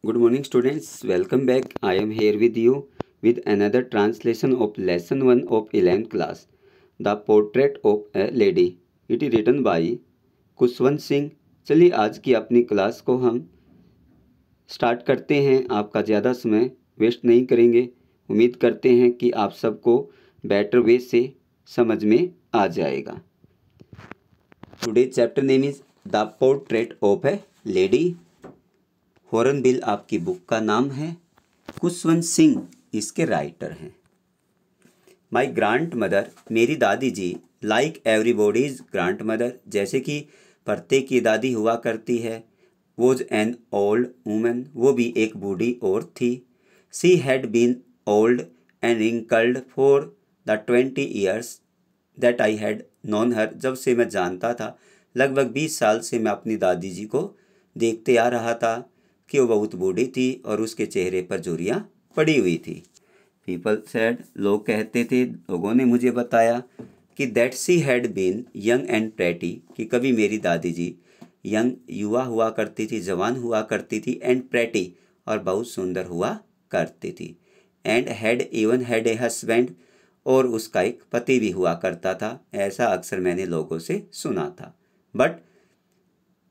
Good morning, students. Welcome back. I am here with you with another translation of lesson 1 of 11th class, The Portrait of a Lady. It is written by Khushwant Singh. चलिए आज की अपनी class को हम start करते हैं। आपका ज़्यादा समय वेस्ट नहीं करेंगे। उम्मीद करते हैं कि आप सबको बेटर वे से समझ में आ जाएगा। Today chapter name is the portrait of A lady. Hornbill आपकी बुक का नाम है। खुशवंत सिंह इसके राइटर हैं। माई ग्रांड मदर, मेरी दादी जी, लाइक एवरीबॉडीज ग्रांड मदर, जैसे कि प्रत्येक की दादी हुआ करती है, वॉज एन ओल्ड वूमेन, वो भी एक बूढ़ी औरत थी। She had been old and wrinkled for the 20 years that I had known her, जब से मैं जानता था, लगभग 20 साल से मैं अपनी दादी जी को देखते आ रहा था कि वो बहुत बूढ़ी थी और उसके चेहरे पर झुर्रियाँ पड़ी हुई थी। पीपल सेड, लोग कहते थे, लोगों ने मुझे बताया कि that she had been young and pretty, कि कभी मेरी दादी जी यंग युवा हुआ करती थी, जवान हुआ करती थी, एंड प्रेटी और बहुत सुंदर हुआ करती थी, and had even had a husband, और उसका एक पति भी हुआ करता था। ऐसा अक्सर मैंने लोगों से सुना था। But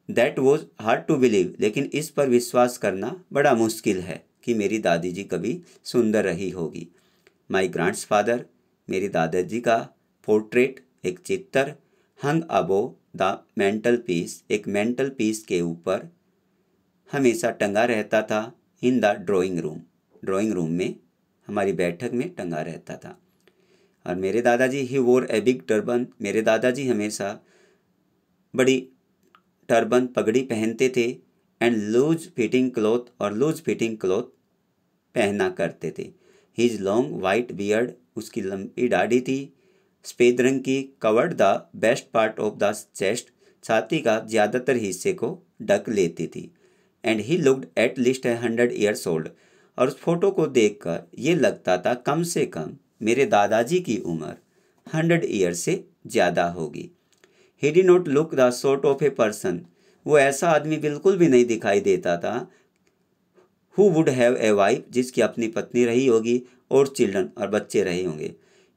that was hard to believe, लेकिन इस पर विश्वास करना बड़ा मुश्किल है कि मेरी दादी जी कभी सुंदर रही होगी। माई ग्रांड्स फादर, मेरी दादाजी का पोर्ट्रेट, एक चित्र, हंग अबो द मेंटल पीस, एक मेंटल पीस के ऊपर हमेशा टंगा रहता था। In the drawing room, drawing room में, हमारी बैठक में टंगा रहता था। और मेरे दादाजी ही वोर ए बिग टर्बन, मेरे दादाजी हमेशा बड़ी टर्बन पगड़ी पहनते थे, एंड लूज फिटिंग क्लॉथ, और लूज फिटिंग क्लॉथ पहना करते थे। हिज लॉन्ग वाइट बियर्ड, उसकी लंबी दाढ़ी थी, सफ़ेद रंग की, covered the best part of the chest, छाती का ज़्यादातर हिस्से को ढक लेती थी। And he looked at least 100 years old, और उस फोटो को देखकर ये लगता था कम से कम मेरे दादाजी की उम्र 100 ईयर से ज़्यादा होगी। He did not look the sort of a person, वो ऐसा आदमी बिल्कुल भी नहीं दिखाई देता था। Who would have a wife, जिसकी अपनी पत्नी रही होगी, और चिल्ड्रन, और बच्चे रहे होंगे।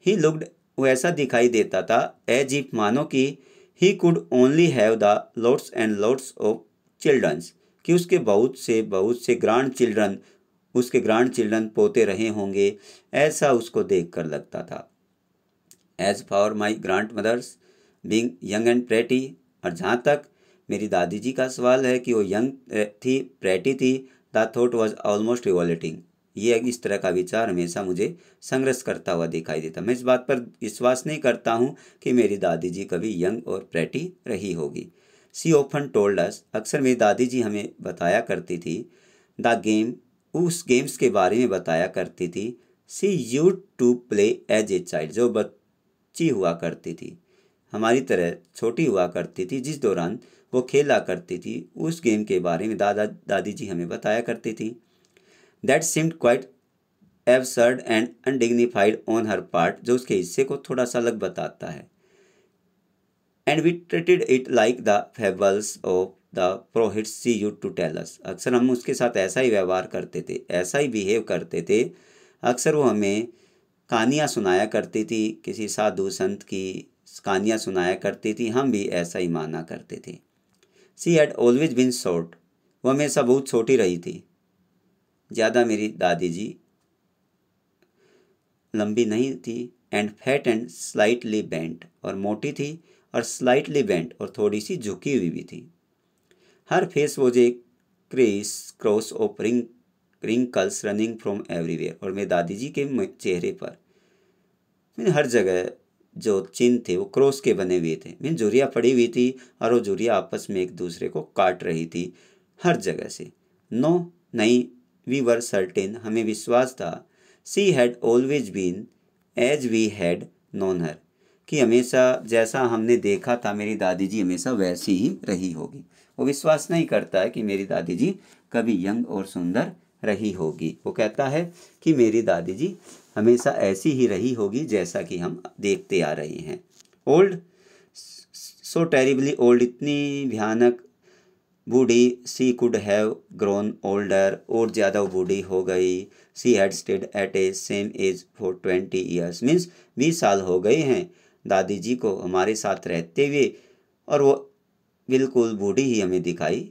ही लुक्ड, वो ऐसा दिखाई देता था एज इफ, मानो कि he could only have the lots and lots of childrens, कि उसके बहुत से ग्रांड चिल्ड्रन, उसके ग्रांड चिल्ड्रन पोते रहे होंगे, ऐसा उसको देख कर लगता था। As for my grandmothers being young and pretty, और जहाँ तक मेरी दादी जी का सवाल है कि वो यंग थी, प्रेटी थी, the thought was almost revolting, ये इस तरह का विचार हमेशा मुझे संघर्ष करता हुआ दिखाई देता। मैं इस बात पर विश्वास नहीं करता हूँ कि मेरी दादी जी कभी यंग और प्रेटी रही होगी। सी ऑफन टोल्ड अस, अक्सर मेरी दादी जी हमें बताया करती थी, द गेम, उस गेम्स के बारे में बताया करती थी। She used to play as a child, जो बच्ची हुआ करती थी, हमारी तरह छोटी हुआ करती थी, जिस दौरान वो खेला करती थी, उस गेम के बारे में दादी जी हमें बताया करती थी। That seemed quite absurd and undignified on her part, जो उसके हिस्से को थोड़ा सा अलग बताता है। And we treated it like the fables of the prophets she used to tell us, अक्सर हम उसके साथ ऐसा ही व्यवहार करते थे, ऐसा ही बिहेव करते थे। अक्सर वो हमें कहानियाँ सुनाया करती थी, किसी साधु संत की कहानियाँ सुनाया करती थी, हम भी ऐसा ही माना करते थे। सी हैड ऑलवेज बिन शॉर्ट, वो हमेशा बहुत छोटी रही थी, ज़्यादा मेरी दादी जी लंबी नहीं थी। And fat and slightly bent, और मोटी थी, और स्लाइटली बेंट, और थोड़ी सी झुकी हुई भी थी। Her face was a crisscross of wrinkles running from everywhere, और मेरी दादी जी के चेहरे पर हर जगह जो चिन्ह थे वो क्रॉस के बने हुए थे, मीन झुर्रियाँ पड़ी हुई थी, और वो झुर्रियाँ आपस में एक दूसरे को काट रही थी हर जगह से। नो, नहीं, वी वर सर्टेन, हमें विश्वास था, she had always been as we had known her, कि हमेशा जैसा हमने देखा था मेरी दादी जी हमेशा वैसी ही रही होगी। वो विश्वास नहीं करता है कि मेरी दादी जी कभी यंग और सुंदर रही होगी। वो कहता है कि मेरी दादी जी हमेशा ऐसी ही रही होगी जैसा कि हम देखते आ रहे हैं। ओल्ड, सो टेरिबली ओल्ड, इतनी भयानक बूढ़ी, she could have grown older, और ज़्यादा वो बूढ़ी हो गई। She had stayed at a same age for 20 years, means 20 साल हो गए हैं दादी जी को हमारे साथ रहते हुए, और वो बिल्कुल बूढ़ी ही हमें दिखाई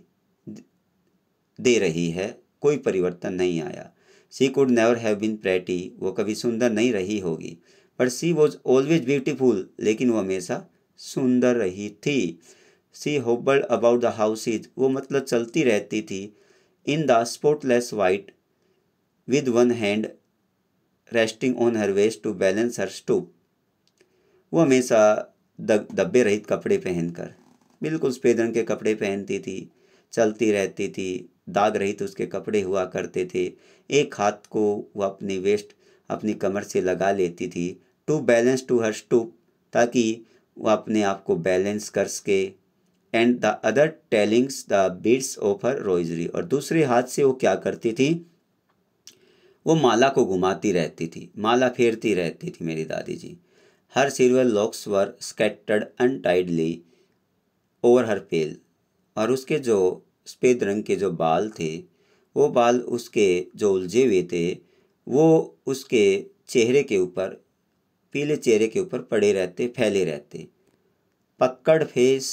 दे रही है, कोई परिवर्तन नहीं आया। She could never have been pretty, वो कभी सुंदर नहीं रही होगी। पर सी वॉज ऑलवेज ब्यूटीफुल, लेकिन वो हमेशा सुंदर रही थी। She hobbled about the houses, वो मतलब चलती रहती थी। In the spotless white, with one hand resting on her waist to balance her stoop, वो हमेशा धब्बे रहित कपड़े पहनकर, बिल्कुल सफ़ेद रंग के कपड़े पहनती थी, चलती रहती थी। दाग रहित उसके कपड़े हुआ करते थे। एक हाथ को वो अपनी वेस्ट अपनी कमर से लगा लेती थी, to balance to her stoop, ताकि वो अपने आप को बैलेंस कर सके। And the other tellings the beads of her rosary, और दूसरे हाथ से वो क्या करती थी, वो माला को घुमाती रहती थी, माला फेरती रहती थी मेरी दादी जी। हर सिल्वर लॉक्स वर स्कैटर्ड अनटाइडली ओवर हर पेल, और उसके जो सफ़ेद रंग के जो बाल थे, वो बाल उसके जो उलझे हुए थे, वो उसके चेहरे के ऊपर, पीले चेहरे के ऊपर पड़े रहते, फैले रहते। पक्कड़ फेस,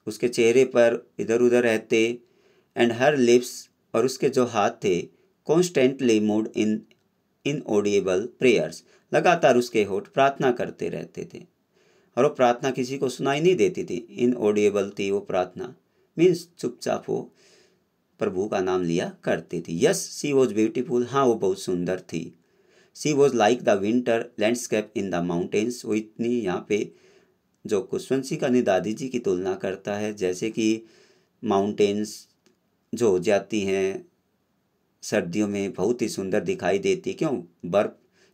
उसके चेहरे पर इधर उधर रहते। एंड हर लिप्स, और उसके जो हाथ थे, कॉन्स्टेंटली मूड इन इनऑडिएबल प्रेयर्स, लगातार उसके होठ प्रार्थना करते रहते थे, और वो प्रार्थना किसी को सुनाई नहीं देती थी। इनऑडिएबल थी वो प्रार्थना, मीन्स चुपचाप वो प्रभु का नाम लिया करती थी। यस सी वॉज ब्यूटीफुल, हाँ वो बहुत सुंदर थी। She was like the winter landscape in the mountains, वो इतनी, यहाँ पे जो खुशवंत सिंह का दादी जी की तुलना करता है, जैसे कि माउंटेन्स जो हो जाती हैं सर्दियों में, बहुत ही सुंदर दिखाई देती, क्यों, बर्फ़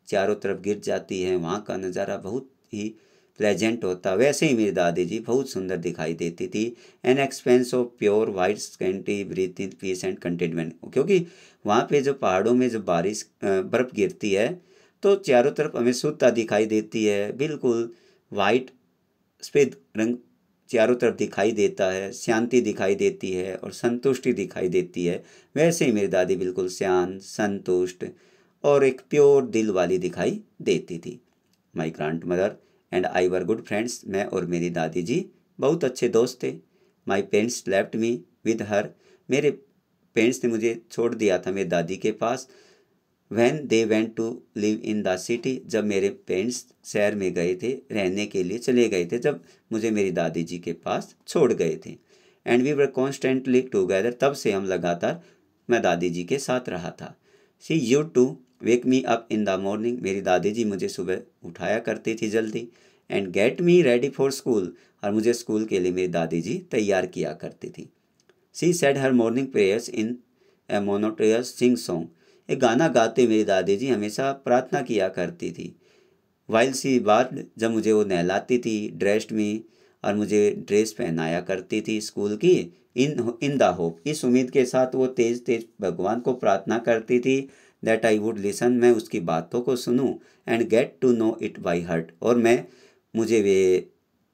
चारों तरफ गिर जाती है, वहाँ का नज़ारा बहुत ही प्लेजेंट होता। वैसे ही मेरी दादी जी बहुत सुंदर दिखाई देती थी। An expanse of pure white scanty breath in peace and contentment, क्योंकि वहाँ पे जो पहाड़ों में जो बारिश बर्फ़ गिरती है, तो चारों तरफ हमें शुद्धता दिखाई देती है, बिल्कुल वाइट सफ़ेद रंग चारों तरफ दिखाई देता है, शांति दिखाई देती है और संतुष्टि दिखाई देती है। वैसे ही मेरी दादी बिल्कुल शांत, संतुष्ट और एक प्योर दिल वाली दिखाई देती थी। My grand mother and I were good friends, मैं और मेरी दादी जी बहुत अच्छे दोस्त थे। My parents left me with her, मेरे पेरेंट्स ने मुझे छोड़ दिया था मेरी दादी के पास। When they went to live in the city, जब मेरे पेरेंट्स शहर में गए थे, रहने के लिए चले गए थे, जब मुझे मेरी दादी जी के पास छोड़ गए थे। And we were constantly together, तब से हम लगातार, मैं दादी जी के साथ रहा था। She used to wake me up in the morning, मेरी दादी जी मुझे सुबह उठाया करती थी जल्दी। And get me ready for school, और मुझे स्कूल के लिए मेरी दादी जी तैयार किया करती थी। She said her morning prayers in A monotonous sing song, एक गाना गाते मेरी दादी जी हमेशा प्रार्थना किया करती थी। वाइल सी बात, जब मुझे वो नहलाती थी, ड्रेस्ड मी, और मुझे ड्रेस पहनाया करती थी स्कूल की, इन द होप, इस उम्मीद के साथ वो तेज तेज भगवान को प्रार्थना करती थी, दैट आई वुड लिसन, मैं उसकी बातों को सुनूं, and get to know it by heart, और मुझे वे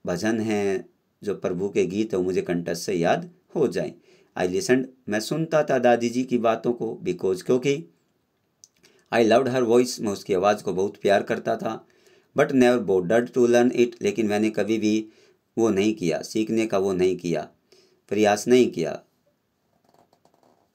भजन हैं जो प्रभु के गीत है मुझे कंठस्थ से याद हो जाए। आई लिसन, मैं सुनता था दादी जी की बातों को, बिकॉज, क्योंकि आई लव्ड हर वॉइस, मैं उसकी आवाज़ को बहुत प्यार करता था। But never bothered to learn it, लेकिन मैंने कभी भी वो नहीं किया, सीखने का वो नहीं किया, प्रयास नहीं किया,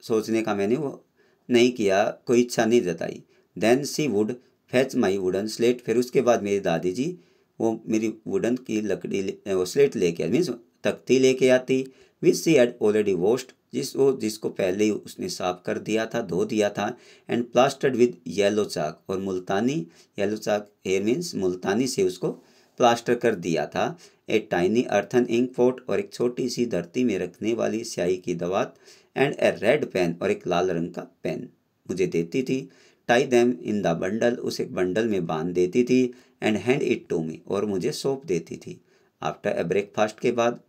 सोचने का मैंने वो नहीं किया, कोई इच्छा नहीं जताई। Then she would fetch my wooden slate, फिर उसके बाद मेरी दादी जी वो मेरी वुडन की लकड़ी वो स्लेट लेके आती, मीन्स तख्ती लेके आती, विच सी हैड ऑलरेडी वॉश्ड, जिसको पहले ही उसने साफ कर दिया था, धो दिया था। And plastered with yellow chalk, और मुल्तानी, येलो चाक हेयर मीन्स मुल्तानी से उसको प्लास्टर कर दिया था। A tiny earthen ink pot, और एक छोटी सी धरती में रखने वाली स्याही की दवात। एंड ए रेड पेन, और एक लाल रंग का पेन मुझे देती थी। Tie them in the bundle, उस एक बंडल में बांध देती थी। And hand it to me, और मुझे सौंप देती थी। आफ्टर ए ब्रेकफास्ट के बाद,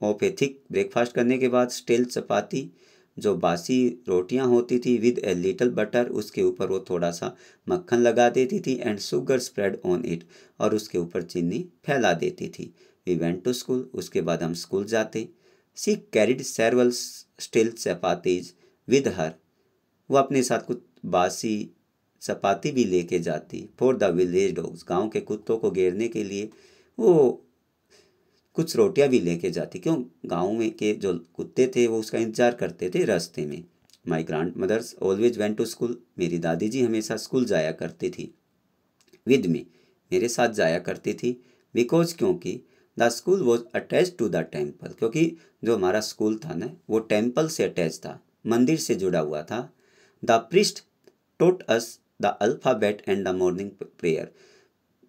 ओपेथिक ब्रेकफास्ट करने के बाद, स्टिल चपाती, जो बासी रोटियां होती थी, विद ए लिटल बटर, उसके ऊपर वो थोड़ा सा मक्खन लगा देती थी। And sugar spread on it, और उसके ऊपर चीनी फैला देती थी। वी वेंट टू स्कूल, उसके बाद हम स्कूल जाते। She carried several still chapatis with her, वो अपने साथ कुछ बासी चपाती भी लेके जाती। फॉर द विलेज डॉग्स, गांव के कुत्तों को घेरने के लिए वो कुछ रोटियां भी लेके जाती। क्यों? गांव में के जो कुत्ते थे वो उसका इंतजार करते थे रास्ते में। My grandmother's always went to school, मेरी दादी जी हमेशा स्कूल जाया करती थी। विद मी, मेरे साथ जाया करती थी। बिकॉज, क्योंकि the school was attach to the temple, क्योंकि जो हमारा स्कूल था ना वो टेम्पल से अटैच था, मंदिर से जुड़ा हुआ था। The priest taught us the alphabet and the morning prayer,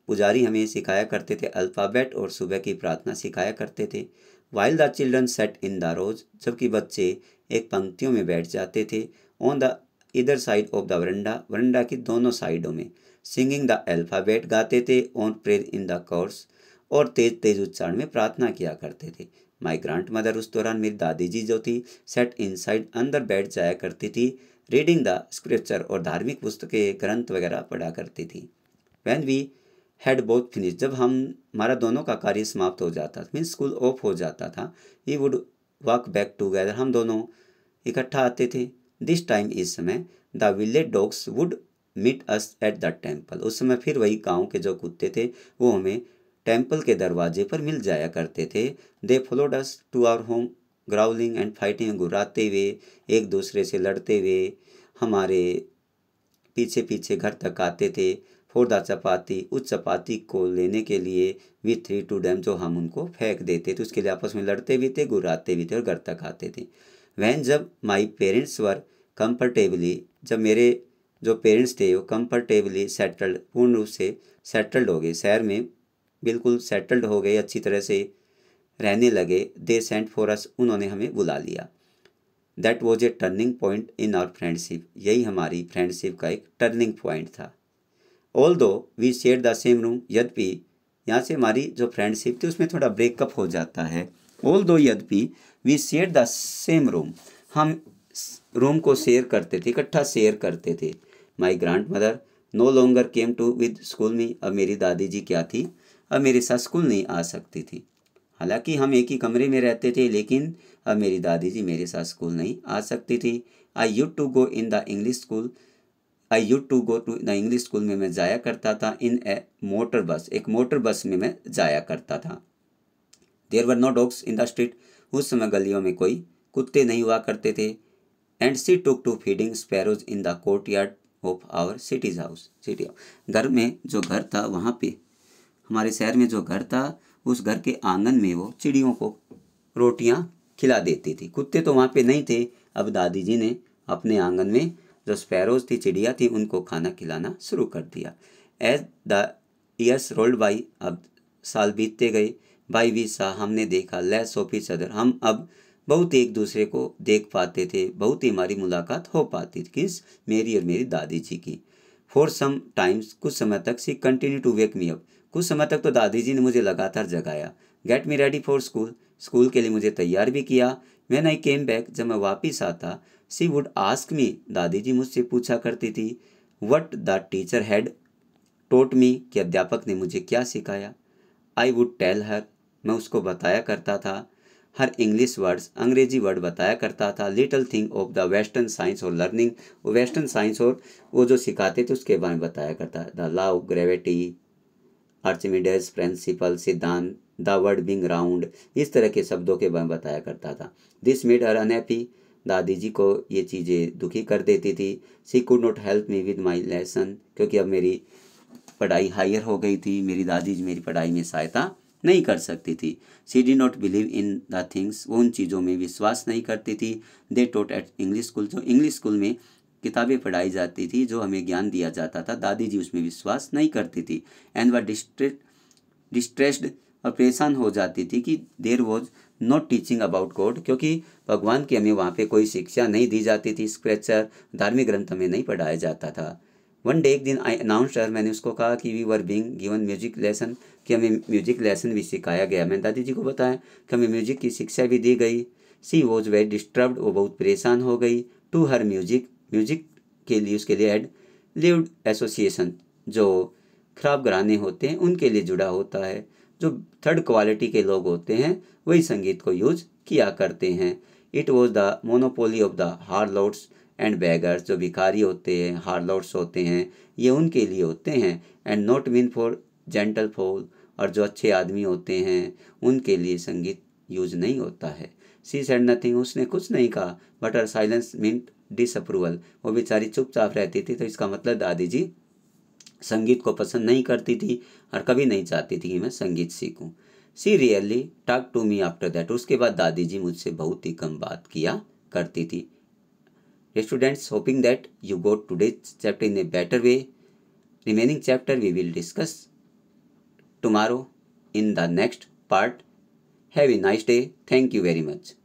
पुजारी हमें सिखाया करते थे अल्फ़ाबेट और सुबह की प्रार्थना सिखाया करते थे। While the children sat in द रोज, जबकि बच्चे एक पंक्तियों में बैठ जाते थे। On the either side of the veranda, veranda की दोनों साइडों में। सिंगिंग द अल्फ़ाबेट, गाते थे। On prayer in the chorus, और तेज तेज उच्चारण में प्रार्थना किया करते थे। माई ग्रांड मदर, उस दौरान मेरी दादी जी जो थी, सेट इनसाइड, अंदर बैठ जाया करती थी। रीडिंग द स्क्रिप्चर, और धार्मिक पुस्तकें ग्रंथ वगैरह पढ़ा करती थी। When we had both finish, जब हमारा दोनों का कार्य समाप्त हो जाता था, मीन्स स्कूल ऑफ हो जाता था, we would walk back together, हम दोनों इकट्ठा आते थे। दिस टाइम, इस समय, the village dogs would meet us at the temple, उस समय फिर वही गांव के जो कुत्ते थे वो हमें टेम्पल के दरवाजे पर मिल जाया करते थे। They followed us to our home growling and fighting, घुराते हुए, एक दूसरे से लड़ते हुए हमारे पीछे पीछे घर तक आते थे। फॉर द चपाती, उस चपाती को लेने के लिए। वी थ्री टू डैम, जो हम उनको फेंक देते थे, उसके लिए आपस में लड़ते भी थे, घुराते भी थे और घर तक आते थे। वैन, जब माई पेरेंट्स वर कंफर्टेबली, जब मेरे जो पेरेंट्स थे वो कंफर्टेबली सेटल्ड, पूर्ण रूप से सेटल्ड हो गए, शहर में बिल्कुल सेटल्ड हो गए, अच्छी तरह से रहने लगे। दे सेंट फॉर अस, उन्होंने हमें बुला लिया। That was a turning point in our friendship, यही हमारी फ्रेंडशिप का एक टर्निंग पॉइंट था। Although we share the same room, यद्यपि, यहाँ से हमारी जो फ्रेंडशिप थी उसमें थोड़ा ब्रेकअप हो जाता है। ऑल दो, यद्यपि, we share the same room, हम रूम को शेयर करते थे, इकट्ठा शेयर करते थे। My grandmother no longer came to with school me, अब मेरी दादी जी क्या थी, अब मेरे साथ स्कूल नहीं आ सकती थी। हालांकि हम एक ही कमरे में रहते थे, लेकिन अब मेरी दादी जी मेरे साथ स्कूल नहीं आ सकती थी। I used to go in the English school, I used to go to the English school में मैं जाया करता था। इन ए मोटर बस, एक मोटर बस में मैं जाया करता था। There were no dogs in the street, उस समय गलियों में कोई कुत्ते नहीं हुआ करते थे। And she took to feeding sparrows in the courtyard of our city's house, city घर में जो घर था वहाँ पे, हमारे शहर में जो घर था, उस घर के आंगन में वो चिड़ियों को रोटियां खिला देती थी। कुत्ते तो वहाँ पे नहीं थे। अब दादी जी ने अपने आंगन में जो स्पैरोज थी, चिड़िया थी, उनको खाना खिलाना शुरू कर दिया। As the years rolled by, अब साल बीतते गए। बाई वी सा, हमने देखा। लेस ऑफ ईच अदर, हम अब बहुत एक दूसरे को देख पाते थे, बहुत ही हमारी मुलाकात हो पाती थी, किस, मेरी और मेरी दादी जी की। फॉर सम टाइम्स, कुछ समय तक, she continue to wake me up, कुछ समय तक तो दादी जी ने मुझे लगातार जगाया। Gate me ready for school, school के लिए मुझे तैयार भी किया। व्हेन आई केम बैक, जब मैं वापस आता, सी वुड आस्क मी, दादी जी मुझसे पूछा करती थी, व्हाट द टीचर हैड टोट मी, कि अध्यापक ने मुझे क्या सिखाया। आई वुड टेल हर, मैं उसको बताया करता था। हर इंग्लिश वर्ड्स, अंग्रेजी वर्ड बताया करता था। Little thing of the western science और लर्निंग, वेस्टर्न साइंस और वो जो सिखाते थे उसके बारे में बताया करता। The law of gravity, Archimedes principle, सिद्धांत, द वर्ड बिंग राउंड, इस तरह के शब्दों के बारे में बताया करता था। दिस मेड हर अनहैप्पी, दादी जी को ये चीज़ें दुखी कर देती थी। She could not help me with my lesson, क्योंकि अब मेरी पढ़ाई हायर हो गई थी, मेरी दादी जी मेरी पढ़ाई में सहायता नहीं कर सकती थी। She did not believe in the things, वो उन चीज़ों में विश्वास नहीं करती थी। They taught at English school, जो इंग्लिश स्कूल में किताबें पढ़ाई जाती थी, जो हमें ज्ञान दिया जाता था, दादी जी उसमें विश्वास नहीं करती थी। एंड वह डिस्ट्रेस्ड, और परेशान हो जाती थी कि there was not teaching about God, क्योंकि भगवान की हमें वहाँ पे कोई शिक्षा नहीं दी जाती थी। स्क्रिप्चर, धार्मिक ग्रंथ हमें नहीं पढ़ाया जाता था। वन डे, एक दिन, आई अनाउंस्ड हर, मैंने उसको कहा कि we were being given music lesson, कि हमें म्यूजिक लेसन भी सिखाया गया। मैंने दादी जी को बताया कि हमें म्यूजिक की शिक्षा भी दी गई। सी वॉज वेरी डिस्टर्ब्ड, वो बहुत परेशान हो गई। टू हर म्यूजिक, म्यूजिक के लिए, उसके लिए एड लिव्ड एसोसिएशन, जो खराब घराने होते हैं उनके लिए जुड़ा होता है। जो थर्ड क्वालिटी के लोग होते हैं वही संगीत को यूज किया करते हैं। It was the monopoly of the harlots and beggars, जो भिखारी होते हैं, हार्लॉट्स होते हैं, ये उनके लिए होते हैं। And not mean for gentle fall, और जो अच्छे आदमी होते हैं उनके लिए संगीत यूज नहीं होता है। शी सेड नथिंग, उसने कुछ नहीं कहा, but her silence meant disapproval, वो बेचारी चुपचाप रहती थी, तो इसका मतलब दादी जी संगीत को पसंद नहीं करती थी और कभी नहीं चाहती थी कि मैं संगीत सीखूं। She really talk to me after that, उसके बाद दादी जी मुझसे बहुत ही कम बात किया करती थी। Students, hoping that you got today's chapter in a better way. Remaining chapter we will discuss tomorrow in the next part. Have a nice day. Thank you very much.